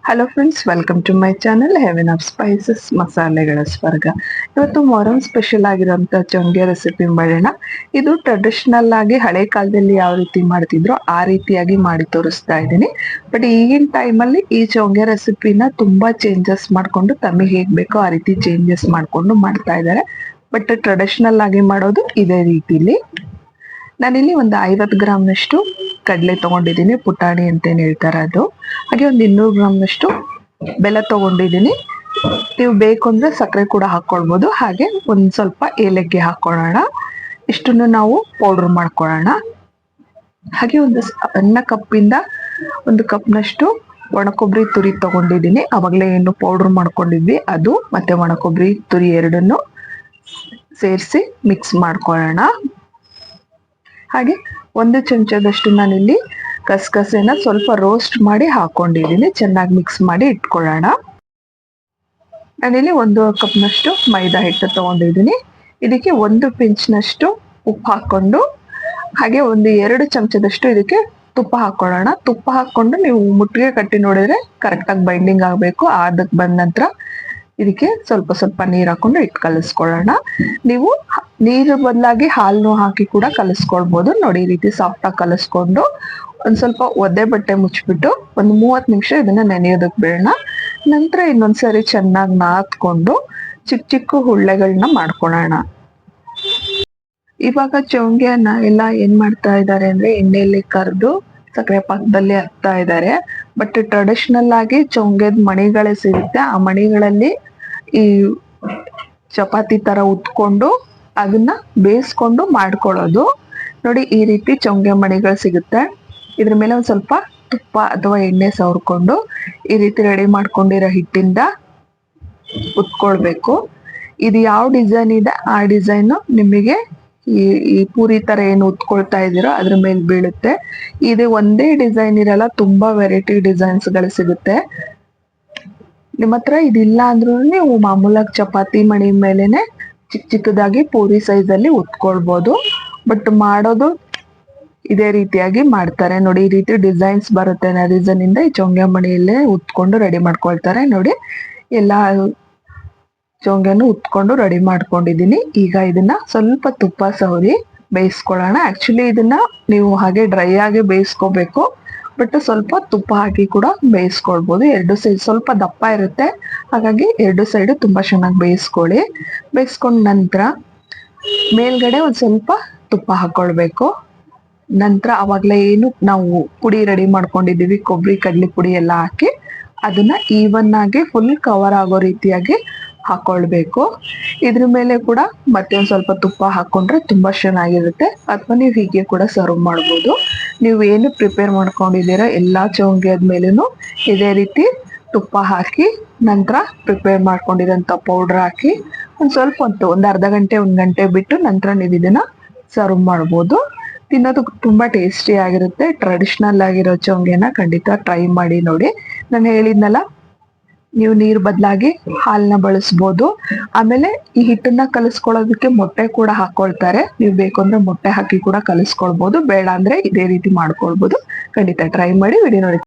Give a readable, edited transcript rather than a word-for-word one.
Hello friends, welcome to my channel heaven of spices ಮಸಾಲೆಗಳ ಸ್ವರ್ಗ. ಇವತ್ತು ಮೊಹರಂ ಸ್ಪೆಷಲ್ ಆಗಿರೋಂಥ ಚೊಂಗೆ ರೆಸಿಪಿ ಮಾಡೋಣ. ಇದು ಟ್ರೆಡಿಷನಲ್ ಆಗಿ ಹಳೆ ಕಾಲದಲ್ಲಿ ಯಾವ ರೀತಿ ಮಾಡ್ತಿದ್ರೋ ಆ ರೀತಿಯಾಗಿ ಮಾಡಿ ತೋರಿಸ್ತಾ ಇದ್ದೀನಿ. ಬಟ್ ಈಗಿನ ಟೈಮಲ್ಲಿ ಈ ಚೊಂಗೆ ರೆಸಿಪಿನ ತುಂಬಾ ಚೇಂಜಸ್ ಮಾಡಿಕೊಂಡು ತಮಗೆ ಹೇಗೆ ಬೇಕೋ ಆ ರೀತಿ ಚೇಂಜಸ್ ಮಾಡಿಕೊಂಡು ಮಾಡ್ತಾ ಇದ್ದಾರೆ. ಬಟ್ ಟ್ರೆಡಿಷನಲ್ ಆಗಿ ಮಾಡೋದು ಇದೇ ರೀತಿಲಿ. ನಾನಿಲ್ಲಿ ಒಂದು 50 ಗ್ರಾಮ್ನಷ್ಟು ಕಡಲೆ ತಗೊಂಡಿದ್ದೀನಿ, ಪುಟಾಣಿ ಅಂತೇನು ಹೇಳ್ತಾರೆ ಅದು. ಹಾಗೆ ಒಂದು 200 ಗ್ರಾಮ್ನಷ್ಟು ಬೆಲ್ಲ ತಗೊಂಡಿದ್ದೀನಿ. ನೀವು ಬೇಕು ಅಂದ್ರೆ ಸಕ್ಕರೆ ಕೂಡ ಹಾಕೊಳ್ಬೋದು. ಹಾಗೆ ಒಂದು ಸ್ವಲ್ಪ ಏಲಕ್ಕಿ ಹಾಕೊಳ್ಳೋಣ. ಇಷ್ಟನ್ನು ನಾವು ಪೌಡರ್ ಮಾಡ್ಕೊಳ್ಳೋಣ. ಹಾಗೆ ಒಂದು ಸಣ್ಣ ಕಪ್ಪಿಂದ 1 ಕಪ್ನಷ್ಟು ಒಣಕೊಬ್ಬರಿ ತುರಿ ತಗೊಂಡಿದ್ದೀನಿ. ಅವಾಗಲೇ ಏನು ಪೌಡರ್ ಮಾಡ್ಕೊಂಡಿದ್ವಿ ಅದು ಮತ್ತೆ ಒಣಕೊಬ್ಬರಿ ತುರಿ ಎರಡನ್ನು ಸೇರಿಸಿ ಮಿಕ್ಸ್ ಮಾಡ್ಕೊಳ್ಳೋಣ. ಹಾಗೆ 1 ಚಮಚದಷ್ಟು ನಾನಿಲ್ಲಿ ಕಸಕಸೆನ ಸ್ವಲ್ಪ ರೋಸ್ಟ್ ಮಾಡಿ ಹಾಕೊಂಡಿದ್ದೀನಿ. ಚೆನ್ನಾಗಿ ಮಿಕ್ಸ್ ಮಾಡಿ ಇಟ್ಕೊಳ್ಳೋಣ. ನಾನಿಲ್ಲಿ 1 ಕಪ್ನಷ್ಟು ಮೈದಾ ಹಿಟ್ಟು ತಗೊಂಡಿದ್ದೀನಿ. ಇದಕ್ಕೆ 1 ಪಿಂಚ್ನಷ್ಟು ಉಪ್ಪು ಹಾಕೊಂಡು ಹಾಗೆ ಒಂದು 2 ಚಮಚದಷ್ಟು ಇದಕ್ಕೆ ತುಪ್ಪ ಹಾಕೊಳ್ಳೋಣ. ತುಪ್ಪ ಹಾಕೊಂಡು ನೀವು ಮುಟ್ಟಿಗೆ ಕಟ್ಟಿ ನೋಡಿದ್ರೆ ಕರೆಕ್ಟಾಗಿ ಬೈಂಡಿಂಗ್ ಆಗಬೇಕು. ಅದಕ್ಕೆ ಬಂದ ನಂತರ ಇದಕ್ಕೆ ಸ್ವಲ್ಪ ಸ್ವಲ್ಪ ನೀರು ಹಾಕೊಂಡು ಇಟ್ಟು ಕಲಿಸ್ಕೊಳ್ಳೋಣ. ನೀವು ನೀರು ಬದಲಾಗಿ ಹಾಲನ್ನು ಹಾಕಿ ಕೂಡ ಕಲಿಸ್ಕೊಳ್ಬೋದು. ನೋಡಿ, ಈ ರೀತಿ ಸಾಫ್ಟ್ ಆಗಿ ಕಲಿಸ್ಕೊಂಡು ಒಂದ್ ಸ್ವಲ್ಪ ಒದ್ದೆ ಬಟ್ಟೆ ಮುಚ್ಚಿಬಿಟ್ಟು ಒಂದು 30 ನಿಮಿಷ ಇದನ್ನ ನೆನೆಯೋದಕ್ಕೆ ಬಿಡೋಣ. ನಂತರ ಇನ್ನೊಂದ್ಸರಿ ಚೆನ್ನಾಗಿ ನಾದ್ಕೊಂಡು ಚಿಕ್ಕ ಚಿಕ್ಕ ಹುಳ್ಳೆಗಳನ್ನ ಮಾಡ್ಕೊಳ್ಳೋಣ. ಇವಾಗ ಚೌಂಗ್ಯನ ಎಲ್ಲ ಏನ್ ಮಾಡ್ತಾ ಇದ್ದಾರೆ ಅಂದ್ರೆ ಎಣ್ಣೆಯಲ್ಲಿ ಕರೆದು ಸಕ್ಕರೆ ಪಾಕದಲ್ಲಿ ಹಾಕ್ತಾ ಇದ್ದಾರೆ. ಬಟ್ ಟ್ರೆಡಿಷನಲ್ ಆಗಿ ಚೌಂಗ್ಯದ ಮಣಿಗಳೇ ಸಿಗುತ್ತೆ. ಆ ಮಣಿಗಳಲ್ಲಿ ಈ ಚಪಾತಿ ತರ ಉತ್ಕೊಂಡು ಅದನ್ನ ಬೇಯಿಸ್ಕೊಂಡು ಮಾಡ್ಕೊಳ್ಳೋದು. ನೋಡಿ, ಈ ರೀತಿ ಚೌಂಗೆ ಮಣಿಗಳು ಸಿಗುತ್ತೆ. ಇದ್ರ ಮೇಲೆ ಒಂದ್ ಸ್ವಲ್ಪ ತುಪ್ಪ ಅಥವಾ ಎಣ್ಣೆ ಸವರ್ಕೊಂಡು ಈ ರೀತಿ ರೆಡಿ ಮಾಡ್ಕೊಂಡಿರೋ ಹಿಟ್ಟಿಂದ ಉತ್ಕೊಳ್ಬೇಕು. ಇದು ಯಾವ ಡಿಸೈನ್ ಇದೆ ಆ ಡಿಸೈನ್ ನಿಮಗೆ ಈ ಪೂರಿ ತರ ಏನು ಉತ್ಕೊಳ್ತಾ ಇದ್ದೀರೋ ಅದ್ರ ಮೇಲೆ ಬೀಳುತ್ತೆ. ಇದು ಒಂದೇ ಡಿಸೈನ್ ಇರಲ್ಲ, ತುಂಬಾ ವೆರೈಟಿ ಡಿಸೈನ್ಸ್ ಗಳು ಸಿಗುತ್ತೆ. ನಿಮ್ಮ ಹತ್ರ ಇದಿಲ್ಲ ಅಂದ್ರೂ ನೀವು ಮಾಮೂಲಾಗಿ ಚಪಾತಿ ಮಣಿ ಮೇಲೆನೆ ಚಿಕ್ಕ ಚಿಕ್ಕದಾಗಿ ಪೂರಿ ಸೈಜ್ ಅಲ್ಲಿ ಉತ್ಕೊಳ್ಬಹುದು. ಬಟ್ ಮಾಡೋದು ಇದೇ ರೀತಿಯಾಗಿ ಮಾಡ್ತಾರೆ. ನೋಡಿ, ಈ ರೀತಿ ಡಿಸೈನ್ಸ್ ಬರುತ್ತೆ. ಡಿಸೈನ್ ಇಂದ ಈ ಚೊಂಗೆ ಮಣಿಯಲ್ಲೇ ಉತ್ಕೊಂಡು ರೆಡಿ ಮಾಡ್ಕೊಳ್ತಾರೆ. ನೋಡಿ, ಎಲ್ಲಾ ಚೊಂಗೆನು ಉತ್ಕೊಂಡು ರೆಡಿ ಮಾಡ್ಕೊಂಡಿದ್ದೀನಿ. ಈಗ ಇದನ್ನ ಸ್ವಲ್ಪ ತುಪ್ಪ ಸವರಿ ಬೇಯಿಸ್ಕೊಳ್ಳೋಣ. ಆಕ್ಚುಲಿ ಇದನ್ನ ನೀವು ಹಾಗೆ ಡ್ರೈ ಆಗಿ ಬೇಯಿಸ್ಕೋಬೇಕು. ಬಟ್ ಸ್ವಲ್ಪ ತುಪ್ಪ ಹಾಕಿ ಕೂಡ ಬೇಯಿಸ್ಕೊಳ್ಬೋದು. 2 ಸೈಡ್ ಸ್ವಲ್ಪ ದಪ್ಪ ಇರುತ್ತೆ, ಹಾಗಾಗಿ 2 ಸೈಡ್ ತುಂಬಾ ಚೆನ್ನಾಗಿ ಬೇಯಿಸ್ಕೊಳ್ಳಿ. ಬೇಯಿಸ್ಕೊಂಡ ನಂತರ ಮೇಲ್ಗಡೆ ಒಂದ್ ಸ್ವಲ್ಪ ತುಪ್ಪ ಹಾಕೊಳ್ಬೇಕು. ನಂತರ ಅವಾಗ್ಲೇ ಏನು ನಾವು ಪುಡಿ ರೆಡಿ ಮಾಡ್ಕೊಂಡಿದೀವಿ, ಕೊಬ್ಬರಿ ಕಡ್ಲಿ ಪುಡಿ ಎಲ್ಲ ಹಾಕಿ ಅದನ್ನ ಈವನ್ ಆಗಿ ಫುಲ್ ಕವರ್ ಆಗೋ ರೀತಿಯಾಗಿ ಹಾಕೊಳ್ಬೇಕು. ಇದ್ರ ಮೇಲೆ ಕೂಡ ಮತ್ತೆ ಒಂದ್ ಸ್ವಲ್ಪ ತುಪ್ಪ ಹಾಕೊಂಡ್ರೆ ತುಂಬಾ ಚೆನ್ನಾಗಿರುತ್ತೆ. ಅಥವಾ ನೀವು ಹೀಗೆ ಕೂಡ ಸರ್ವ್ ಮಾಡ್ಬೋದು. ನೀವು ಏನು ಪ್ರಿಪೇರ್ ಮಾಡ್ಕೊಂಡಿದ್ದೀರಾ ಎಲ್ಲಾ ಚೌಂಗಿ ಆದ್ಮೇಲೆನು ಇದೇ ರೀತಿ ತುಪ್ಪ ಹಾಕಿ ನಂತರ ಪ್ರಿಪೇರ್ ಮಾಡ್ಕೊಂಡಿರೋಂಥ ಪೌಡರ್ ಹಾಕಿ ಒಂದ್ ಸ್ವಲ್ಪ ಹೊತ್ತು, ಒಂದು ಅರ್ಧ ಗಂಟೆ 1 ಗಂಟೆ ಬಿಟ್ಟು ನಂತರ ನೀವು ಇದನ್ನ ಸರ್ವ್ ಮಾಡ್ಬೋದು. ತಿನ್ನೋದಕ್ಕೆ ತುಂಬಾ ಟೇಸ್ಟಿ ಆಗಿರುತ್ತೆ. ಟ್ರೆಡಿಷನಲ್ ಆಗಿರೋ ಚೌಂಗಿನ ಖಂಡಿತ ಟ್ರೈ ಮಾಡಿ ನೋಡಿ. ನಾನು ಹೇಳಿದ್ನಲ್ಲ, ನೀವು ನೀರ್ ಬದಲಾಗಿ ಹಾಲನ್ನ ಬಳಸ್ಬೋದು. ಆಮೇಲೆ ಈ ಹಿಟ್ಟನ್ನ ಕಲಿಸ್ಕೊಳ್ಳೋದಕ್ಕೆ ಮೊಟ್ಟೆ ಕೂಡ ಹಾಕೊಳ್ತಾರೆ. ನೀವು ಬೇಕು ಅಂದ್ರೆ ಮೊಟ್ಟೆ ಹಾಕಿ ಕೂಡ ಕಲಿಸ್ಕೊಳ್ಬೋದು. ಬೇಡ ಅಂದ್ರೆ ಇದೇ ರೀತಿ ಮಾಡ್ಕೊಳ್ಬೋದು. ಖಂಡಿತ ಟ್ರೈ ಮಾಡಿ. ವಿಡಿಯೋ ನೋಡಿ.